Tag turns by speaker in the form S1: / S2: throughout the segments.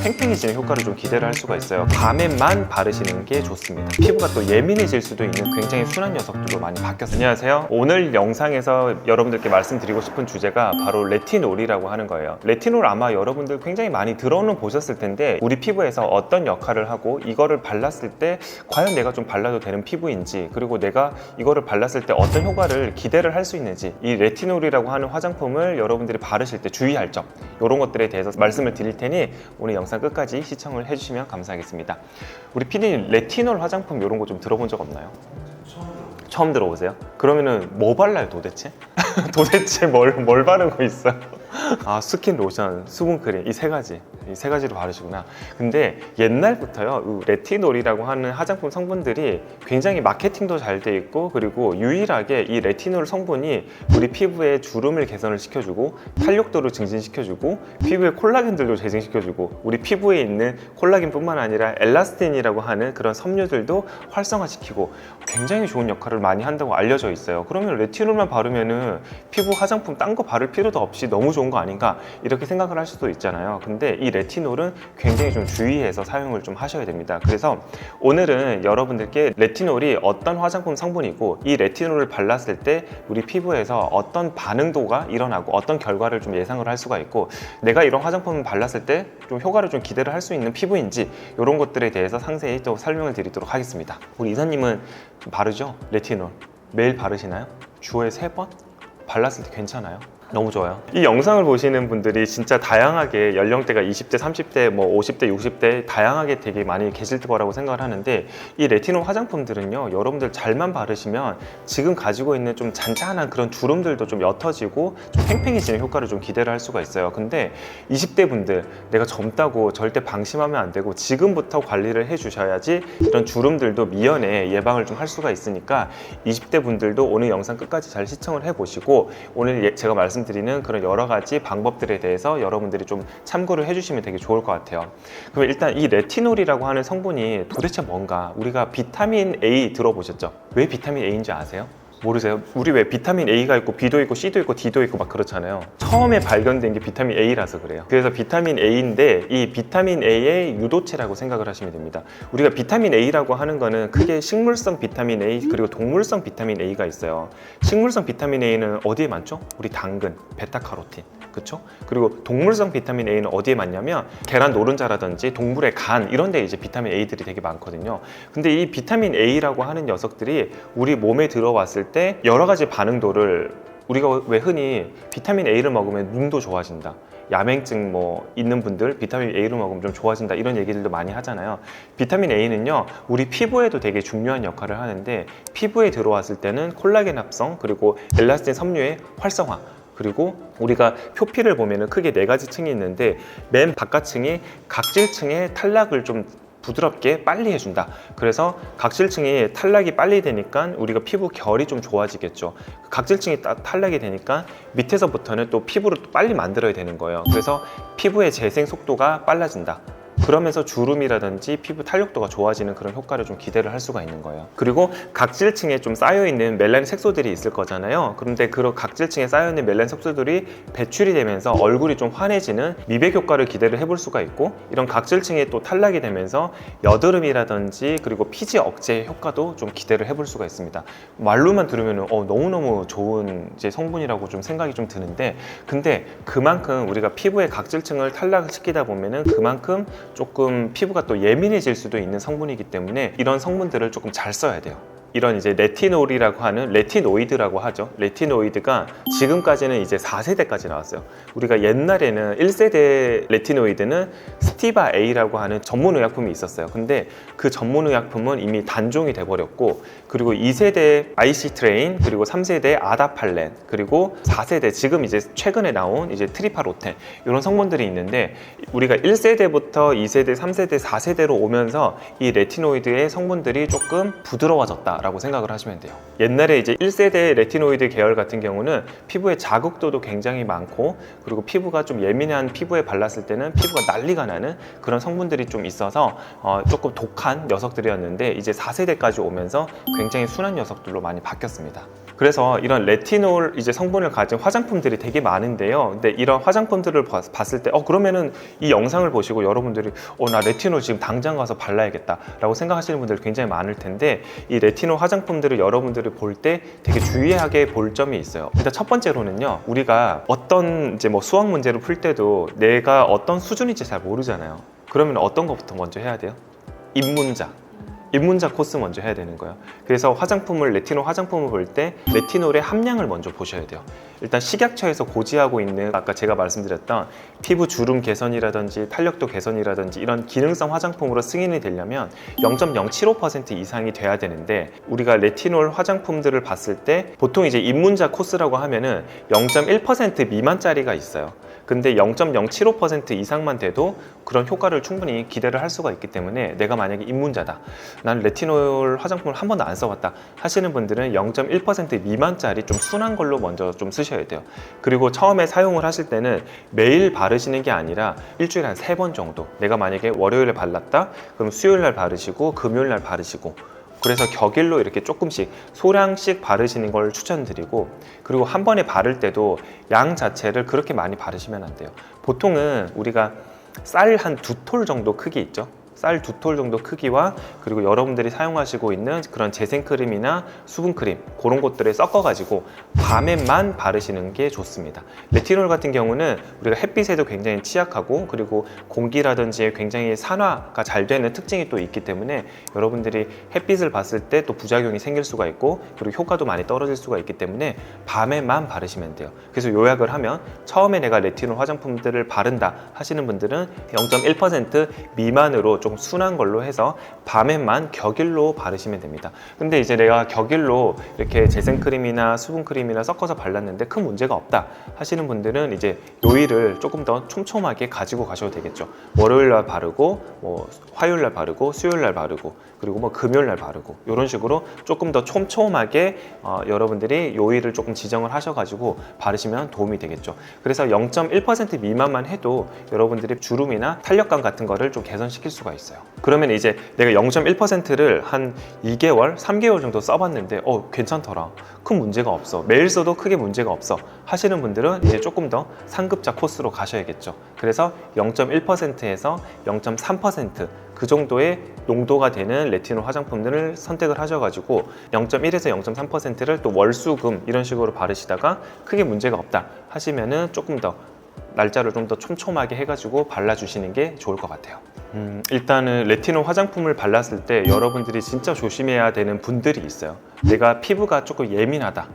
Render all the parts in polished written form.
S1: 팽팽해지는 효과를 좀 기대를 할 수가 있어요. 밤에만 바르시는 게 좋습니다. 피부가 또 예민해질 수도 있는 굉장히 순한 녀석들로 많이 바뀌었어요. 안녕하세요. 오늘 영상에서 여러분들께 말씀드리고 싶은 주제가 바로 레티놀이라고 하는 거예요. 레티놀 아마 여러분들 굉장히 많이 들어는 보셨을 텐데 우리 피부에서 어떤 역할을 하고 이거를 발랐을 때 과연 내가 좀 발라도 되는 피부인지, 그리고 내가 이거를 발랐을 때 어떤 효과를 기대를 할 수 있는지, 이 레티놀이라고 하는 화장품을 여러분들이 바르실 때 주의할 점, 이런 것들에 대해서 말씀을 드릴 테니 오늘 영상 끝까지 시청을 해주시면 감사하겠습니다. 우리 PD님, 레티놀 화장품 이런 거 좀 들어본 적 없나요? 처음 들어보세요? 그러면은 뭐 발라요 도대체? 도대체 뭘 바르고 있어요? 아, 스킨, 로션, 수분크림, 이 세 가지로 바르시구나. 근데 옛날부터요, 레티놀이라고 하는 화장품 성분들이 굉장히 마케팅도 잘 돼 있고, 그리고 유일하게 이 레티놀 성분이 우리 피부의 주름을 개선을 시켜주고, 탄력도를 증진시켜주고, 피부의 콜라겐들도 재생시켜주고, 우리 피부에 있는 콜라겐뿐만 아니라 엘라스틴이라고 하는 그런 섬유들도 활성화시키고 굉장히 좋은 역할을 많이 한다고 알려져 있어요. 그러면 레티놀만 바르면은 피부 화장품 딴 거 바를 필요도 없이 너무 좋은 거 아닌가, 이렇게 생각을 할 수도 있잖아요. 근데 이 레티놀은 굉장히 좀 주의해서 사용을 좀 하셔야 됩니다. 그래서 오늘은 여러분들께 레티놀이 어떤 화장품 성분이고, 이 레티놀을 발랐을 때 우리 피부에서 어떤 반응도가 일어나고 어떤 결과를 좀 예상을 할 수가 있고, 내가 이런 화장품을 발랐을 때 좀 효과를 좀 기대를 할 수 있는 피부인지, 이런 것들에 대해서 상세히 또 설명을 드리도록 하겠습니다. 우리 이사님은 바르죠? 레티놀 매일 바르시나요? 주에 3번? 발랐을 때 괜찮아요? 너무 좋아요. 이 영상을 보시는 분들이 진짜 다양하게 연령대가 20대, 30대, 50대, 60대 다양하게 되게 많이 계실 거라고 생각을 하는데, 이 레티놀 화장품들은요, 여러분들 잘만 바르시면 지금 가지고 있는 좀 잔잔한 그런 주름들도 좀 옅어지고 좀 팽팽해지는 효과를 좀 기대를 할 수가 있어요. 근데 20대 분들, 내가 젊다고 절대 방심하면 안 되고 지금부터 관리를 해 주셔야지 이런 주름들도 미연에 예방을 좀 할 수가 있으니까, 20대 분들도 오늘 영상 끝까지 잘 시청을 해 보시고, 오늘 제가 말씀드리는 그런 여러 가지 방법들에 대해서 여러분들이 좀 참고를 해주시면 되게 좋을 것 같아요. 그럼 일단 이 레티놀이라고 하는 성분이 도대체 뭔가, 우리가 비타민 A 들어보셨죠? 왜 비타민 A인지 아세요? 모르세요? 우리 왜 비타민 A가 있고 B도 있고 C도 있고 D도 있고 막 그렇잖아요. 처음에 발견된 게 비타민 A라서 그래요. 그래서 비타민 A인데, 이 비타민 A의 유도체라고 생각을 하시면 됩니다. 우리가 비타민 A라고 하는 거는 크게 식물성 비타민 A 그리고 동물성 비타민 A가 있어요. 식물성 비타민 A는 어디에 많죠? 우리 당근, 베타카로틴, 그렇죠? 그리고 동물성 비타민 A는 어디에 많냐면 계란 노른자라든지 동물의 간, 이런 데 이제 비타민 A들이 되게 많거든요. 근데 이 비타민 A라고 하는 녀석들이 우리 몸에 들어왔을 때 여러 가지 반응도를, 우리가 왜 흔히 비타민 A를 먹으면 눈도 좋아진다, 야맹증 있는 분들 비타민 A를 먹으면 좀 좋아진다, 이런 얘기들도 많이 하잖아요. 비타민 A는요, 우리 피부에도 되게 중요한 역할을 하는데, 피부에 들어왔을 때는 콜라겐 합성, 그리고 엘라스틴 섬유의 활성화, 그리고 우리가 표피를 보면은 크게 4가지 층이 있는데, 맨 바깥층이 각질층의 탈락을 좀 부드럽게 빨리 해준다. 그래서 각질층이 탈락이 빨리 되니까 우리가 피부 결이 좀 좋아지겠죠. 각질층이 탈락이 되니까 밑에서부터는 또 피부를 또 빨리 만들어야 되는 거예요. 그래서 피부의 재생 속도가 빨라진다. 그러면서 주름이라든지 피부 탄력도가 좋아지는 그런 효과를 좀 기대를 할 수가 있는 거예요. 그리고 각질층에 좀 쌓여있는 멜라닌 색소들이 있을 거잖아요. 그런데 그런 각질층에 쌓여있는 멜라닌 색소들이 배출이 되면서 얼굴이 좀 환해지는 미백 효과를 기대를 해볼 수가 있고, 이런 각질층에 또 탈락이 되면서 여드름이라든지 그리고 피지 억제 효과도 좀 기대를 해볼 수가 있습니다. 말로만 들으면 너무너무 좋은 이제 성분이라고 좀 생각이 좀 드는데, 근데 그만큼 우리가 피부의 각질층을 탈락시키다 보면은 그만큼 조금 피부가 또 예민해질 수도 있는 성분이기 때문에 이런 성분들을 조금 잘 써야 돼요. 이런 이제 레티놀이라고 하는, 레티노이드라고 하죠. 레티노이드가 지금까지는 이제 4세대까지 나왔어요. 우리가 옛날에는 1세대 레티노이드는 스티바 A라고 하는 전문 의약품이 있었어요. 근데 그 전문 의약품은 이미 단종이 돼버렸고, 그리고 2세대 아이시트레인, 그리고 3세대 아다팔렌, 그리고 4세대 지금 이제 최근에 나온 이제 트리파로텐, 이런 성분들이 있는데, 우리가 1세대부터 2세대, 3세대, 4세대로 오면서 이 레티노이드의 성분들이 조금 부드러워졌다 라고 생각을 하시면 돼요. 옛날에 이제 1세대 레티노이드 계열 같은 경우는 피부의 자극도도 굉장히 많고, 그리고 피부가 좀 예민한 피부에 발랐을 때는 피부가 난리가 나는 그런 성분들이 좀 있어서 조금 독한 녀석들이었는데, 이제 4세대까지 오면서 굉장히 순한 녀석들로 많이 바뀌었습니다. 그래서 이런 레티놀 이제 성분을 가진 화장품들이 되게 많은데요. 근데 이런 화장품들을 봤을 때 그러면은 이 영상을 보시고 여러분들이 나 레티놀 지금 당장 가서 발라야겠다 라고 생각하시는 분들 굉장히 많을 텐데, 이 레티놀 화장품들을 여러분들이 볼 때 되게 주의하게 볼 점이 있어요. 일단 첫 번째로는요, 우리가 어떤 이제 뭐 수학 문제를 풀 때도 내가 어떤 수준인지 잘 모르잖아요. 그러면 어떤 것부터 먼저 해야 돼요? 입문자 코스 먼저 해야 되는 거예요. 그래서 레티놀 화장품을 볼 때 레티놀의 함량을 먼저 보셔야 돼요. 일단 식약처에서 고지하고 있는 아까 제가 말씀드렸던 피부 주름 개선이라든지 탄력도 개선이라든지 이런 기능성 화장품으로 승인이 되려면 0.075% 이상이 돼야 되는데, 우리가 레티놀 화장품들을 봤을 때 보통 이제 입문자 코스라고 하면은 0.1% 미만짜리가 있어요. 근데 0.075% 이상만 돼도 그런 효과를 충분히 기대를 할 수가 있기 때문에, 내가 만약에 입문자다, 나는 레티놀 화장품을 한 번도 안 써봤다 하시는 분들은 0.1% 미만짜리 좀 순한 걸로 먼저 좀 쓰셔야 돼요. 그리고 처음에 사용을 하실 때는 매일 바르시는 게 아니라 일주일에 한 3번 정도, 내가 만약에 월요일에 발랐다 그럼 수요일날 바르시고 금요일날 바르시고, 그래서 격일로 이렇게 조금씩 소량씩 바르시는 걸 추천드리고, 그리고 한 번에 바를 때도 양 자체를 그렇게 많이 바르시면 안 돼요. 보통은 우리가 쌀 한 2톨 정도 크기 있죠. 쌀 2톨 정도 크기와, 그리고 여러분들이 사용하시고 있는 그런 재생크림이나 수분크림 그런 것들을 섞어가지고 밤에만 바르시는 게 좋습니다. 레티놀 같은 경우는 우리가 햇빛에도 굉장히 취약하고, 그리고 공기라든지 굉장히 산화가 잘 되는 특징이 또 있기 때문에 여러분들이 햇빛을 봤을 때 또 부작용이 생길 수가 있고, 그리고 효과도 많이 떨어질 수가 있기 때문에 밤에만 바르시면 돼요. 그래서 요약을 하면, 처음에 내가 레티놀 화장품들을 바른다 하시는 분들은 0.1% 미만으로 좀 순한 걸로 해서 밤에만 격일로 바르시면 됩니다. 근데 이제 내가 격일로 이렇게 재생크림이나 수분크림이나 섞어서 발랐는데 큰 문제가 없다 하시는 분들은 이제 요일을 조금 더 촘촘하게 가지고 가셔도 되겠죠. 월요일날 바르고, 뭐 화요일날 바르고, 수요일날 바르고, 그리고 뭐 금요일날 바르고, 이런 식으로 조금 더 촘촘하게 여러분들이 요일을 조금 지정을 하셔가지고 바르시면 도움이 되겠죠. 그래서 0.1% 미만만 해도 여러분들이 주름이나 탄력감 같은 거를 좀 개선시킬 수가 있어요. 그러면 이제 내가 0.1%를 한 2개월, 3개월 정도 써봤는데 괜찮더라, 큰 문제가 없어, 매일 써도 크게 문제가 없어 하시는 분들은 이제 조금 더 상급자 코스로 가셔야겠죠. 그래서 0.1%에서 0.3% 그 정도의 농도가 되는 레티놀 화장품들을 선택을 하셔가지고 0.1에서 0.3%를 또 월수금 이런 식으로 바르시다가 크게 문제가 없다 하시면은 조금 더 날짜를 좀 더 촘촘하게 해가지고 발라주시는 게 좋을 것 같아요. 일단은 레티놀 화장품을 발랐을 때 여러분들이 진짜 조심해야 되는 분들이 있어요. 내가 피부가 조금 예민하다,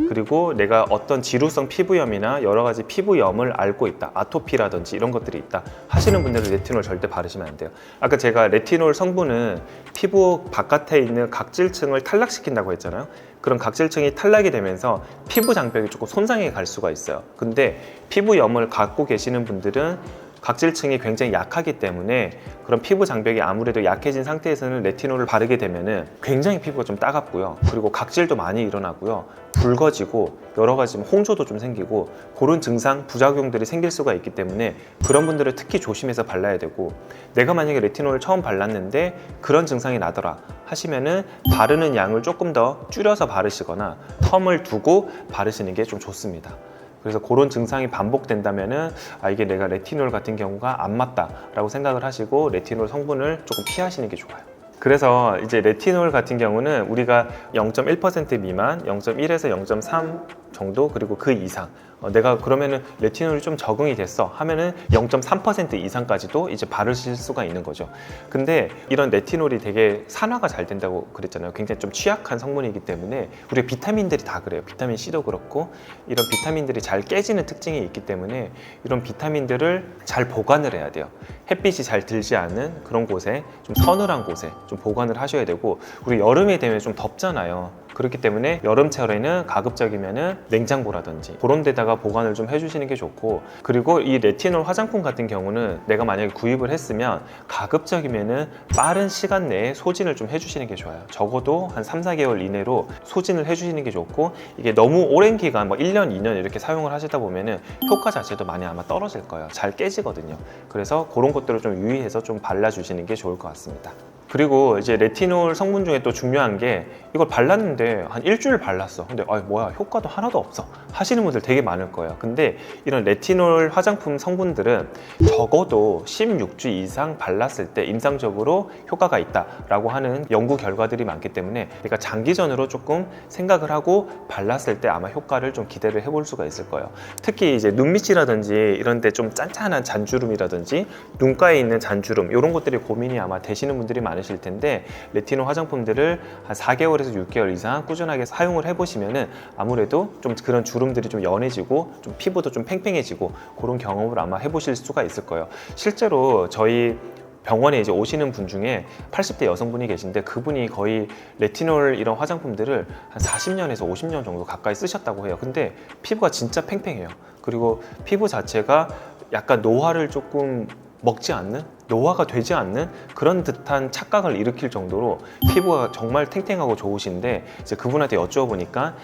S1: 그리고 내가 어떤 지루성 피부염이나 여러 가지 피부염을 앓고 있다, 아토피라든지 이런 것들이 있다 하시는 분들은 레티놀 절대 바르시면 안 돼요. 아까 제가 레티놀 성분은 피부 바깥에 있는 각질층을 탈락시킨다고 했잖아요. 그런 각질층이 탈락이 되면서 피부 장벽이 조금 손상해 갈 수가 있어요. 근데 피부염을 갖고 계시는 분들은 각질층이 굉장히 약하기 때문에 그런 피부 장벽이 아무래도 약해진 상태에서는 레티놀을 바르게 되면은 굉장히 피부가 좀 따갑고요. 그리고 각질도 많이 일어나고요. 붉어지고 여러 가지 홍조도 좀 생기고 그런 증상, 부작용들이 생길 수가 있기 때문에 그런 분들은 특히 조심해서 발라야 되고, 내가 만약에 레티놀을 처음 발랐는데 그런 증상이 나더라 하시면은 바르는 양을 조금 더 줄여서 바르시거나 텀을 두고 바르시는 게 좀 좋습니다. 그래서 그런 증상이 반복된다면은 이게 내가 레티놀 같은 경우가 안 맞다라고 생각을 하시고 레티놀 성분을 조금 피하시는 게 좋아요. 그래서 이제 레티놀 같은 경우는 우리가 0.1% 미만, 0.1에서 0.3 정도, 그리고 그 이상, 내가 그러면은 레티놀이 좀 적응이 됐어 하면은 0.3% 이상까지도 이제 바르실 수가 있는 거죠. 근데 이런 레티놀이 되게 산화가 잘 된다고 그랬잖아요. 굉장히 좀 취약한 성분이기 때문에, 우리 비타민들이 다 그래요. 비타민 C도 그렇고 이런 비타민들이 잘 깨지는 특징이 있기 때문에 이런 비타민들을 잘 보관을 해야 돼요. 햇빛이 잘 들지 않은 그런 곳에, 좀 서늘한 곳에 좀 보관을 하셔야 되고, 우리 여름이 되면 좀 덥잖아요. 그렇기 때문에 여름철에는 가급적이면은 냉장고라든지 그런 데다가 보관을 좀 해주시는 게 좋고, 그리고 이 레티놀 화장품 같은 경우는 내가 만약에 구입을 했으면 가급적이면은 빠른 시간 내에 소진을 좀 해주시는 게 좋아요. 적어도 한 3, 4개월 이내로 소진을 해주시는 게 좋고, 이게 너무 오랜 기간, 뭐 1년, 2년 이렇게 사용을 하시다 보면은 효과 자체도 많이 아마 떨어질 거예요. 잘 깨지거든요. 그래서 그런 것들을 좀 유의해서 좀 발라주시는 게 좋을 것 같습니다. 그리고 이제 레티놀 성분 중에 또 중요한 게 이걸 발랐는데 한 일주일 발랐어. 근데 뭐야 효과도 하나도 없어 하시는 분들 되게 많을 거예요. 근데 이런 레티놀 화장품 성분들은 적어도 16주 이상 발랐을 때 임상적으로 효과가 있다라고 하는 연구 결과들이 많기 때문에 그러니까 장기전으로 조금 생각을 하고 발랐을 때 아마 효과를 좀 기대를 해볼 수가 있을 거예요. 특히 이제 눈밑이라든지 이런 데 좀 짠짠한 잔주름이라든지 눈가에 있는 잔주름 이런 것들이 고민이 아마 되시는 분들이 많으실 텐데 레티놀 화장품들을 한 4개월에서 6개월 이상 꾸준하게 사용을 해보시면은 아무래도 좀 그런 주름들이 좀 연해지고 좀 피부도 좀 팽팽해지고 그런 경험을 아마 해보실 수가 있을 거예요. 실제로 저희 병원에 이제 오시는 분 중에 80대 여성분이 계신데 그분이 거의 레티놀 이런 화장품들을 한 40년에서 50년 정도 가까이 쓰셨다고 해요. 근데 피부가 진짜 팽팽해요. 그리고 피부 자체가 약간 노화를 조금 먹지 않는? 노화가 되지 않는 그런 듯한 착각을 일으킬 정도로 피부가 정말 탱탱하고 좋으신데 이제 그분한테 여쭤보니까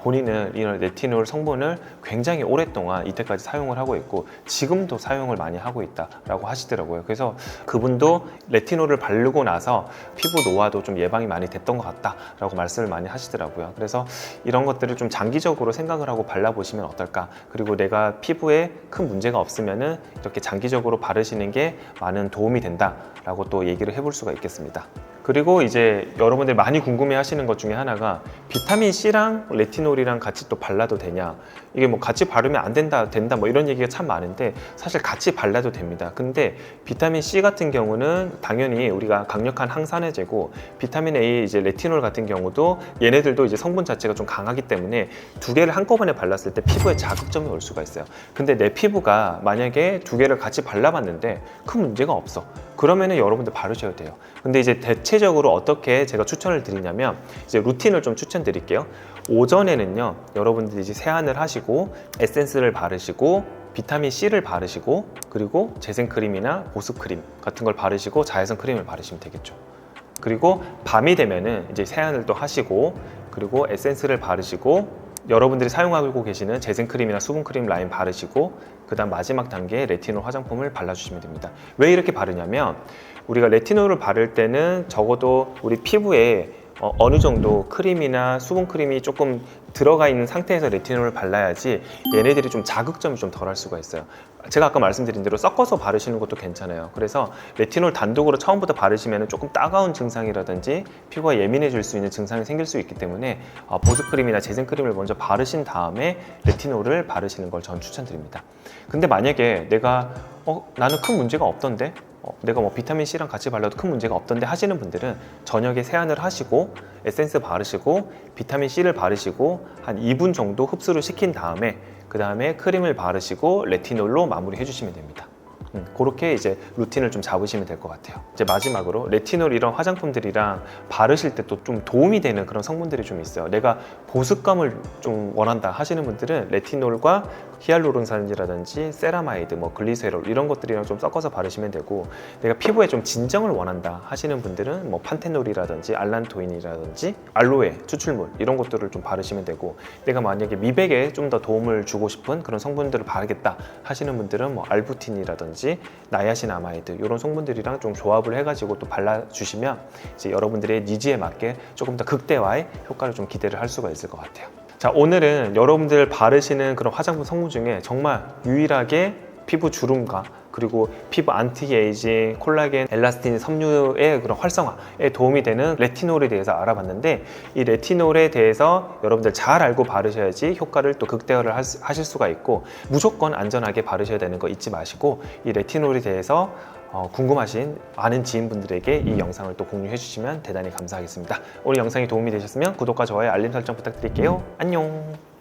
S1: 본인은 이런 레티놀 성분을 굉장히 오랫동안 이때까지 사용을 하고 있고 지금도 사용을 많이 하고 있다라고 하시더라고요. 그래서 그분도 레티놀을 바르고 나서 피부 노화도 좀 예방이 많이 됐던 것 같다라고 말씀을 많이 하시더라고요. 그래서 이런 것들을 좀 장기적으로 생각을 하고 발라보시면 어떨까. 그리고 내가 피부에 큰 문제가 없으면은 이렇게 장기적으로 바르시는 게 많은 도움이 된다라고 또 얘기를 해볼 수가 있겠습니다. 그리고 이제 여러분들이 많이 궁금해 하시는 것 중에 하나가 비타민 C랑 레티놀이랑 같이 또 발라도 되냐, 이게 뭐 같이 바르면 안 된다 뭐 이런 얘기가 참 많은데 사실 같이 발라도 됩니다. 근데 비타민 C 같은 경우는 당연히 우리가 강력한 항산화제고 비타민 A 이제 레티놀 같은 경우도 얘네들도 이제 성분 자체가 좀 강하기 때문에 두 개를 한꺼번에 발랐을 때 피부에 자극점이 올 수가 있어요. 근데 내 피부가 만약에 두 개를 같이 발라봤는데 큰 문제가 없어. 그러면은 여러분들 바르셔야 돼요. 근데 이제 대체적으로 어떻게 제가 추천을 드리냐면 이제 루틴을 좀 추천드릴게요. 오전에는요, 여러분들이 이제 세안을 하시고 에센스를 바르시고 비타민 C를 바르시고 그리고 재생크림이나 보습크림 같은 걸 바르시고 자외선 크림을 바르시면 되겠죠. 그리고 밤이 되면은 이제 세안을 또 하시고 그리고 에센스를 바르시고 여러분들이 사용하고 계시는 재생크림이나 수분크림 라인 바르시고 그 다음 마지막 단계에 레티놀 화장품을 발라주시면 됩니다. 왜 이렇게 바르냐면 우리가 레티놀을 바를 때는 적어도 우리 피부에 어느 정도 크림이나 수분크림이 조금 들어가 있는 상태에서 레티놀을 발라야지 얘네들이 좀 자극점이 좀 덜 할 수가 있어요. 제가 아까 말씀드린 대로 섞어서 바르시는 것도 괜찮아요. 그래서 레티놀 단독으로 처음부터 바르시면 조금 따가운 증상이라든지 피부가 예민해질 수 있는 증상이 생길 수 있기 때문에 보습크림이나 재생크림을 먼저 바르신 다음에 레티놀을 바르시는 걸 전 추천드립니다. 근데 만약에 내가 나는 큰 문제가 없던데 내가 뭐 비타민 C랑 같이 발라도 큰 문제가 없던데 하시는 분들은 저녁에 세안을 하시고 에센스 바르시고 비타민 C를 바르시고 한 2분 정도 흡수를 시킨 다음에 그 다음에 크림을 바르시고 레티놀로 마무리 해주시면 됩니다. 그렇게 이제 루틴을 좀 잡으시면 될 것 같아요. 이제 마지막으로 레티놀 이런 화장품들이랑 바르실 때 또 좀 도움이 되는 그런 성분들이 좀 있어요. 내가 보습감을 좀 원한다 하시는 분들은 레티놀과 히알루론산이라든지 세라마이드, 뭐 글리세롤 이런 것들이랑 좀 섞어서 바르시면 되고, 내가 피부에 좀 진정을 원한다 하시는 분들은 뭐 판테놀이라든지 알란토인이라든지 알로에 추출물 이런 것들을 좀 바르시면 되고, 내가 만약에 미백에 좀 더 도움을 주고 싶은 그런 성분들을 바르겠다 하시는 분들은 뭐 알부틴이라든지 나야신아마이드 이런 성분들이랑 좀 조합을 해가지고 또 발라주시면 이제 여러분들의 니즈에 맞게 조금 더 극대화의 효과를 좀 기대를 할 수가 있을 것 같아요. 자, 오늘은 여러분들 바르시는 그런 화장품 성분 중에 정말 유일하게 피부 주름과 그리고 피부 안티에이징, 콜라겐, 엘라스틴 섬유의 그런 활성화에 도움이 되는 레티놀에 대해서 알아봤는데, 이 레티놀에 대해서 여러분들 잘 알고 바르셔야지 효과를 또 극대화를 하실 수가 있고, 무조건 안전하게 바르셔야 되는 거 잊지 마시고, 이 레티놀에 대해서 궁금하신 많은 지인분들에게 이 영상을 또 공유해 주시면 대단히 감사하겠습니다. 오늘 영상이 도움이 되셨으면 구독과 좋아요, 알림 설정 부탁드릴게요. 안녕.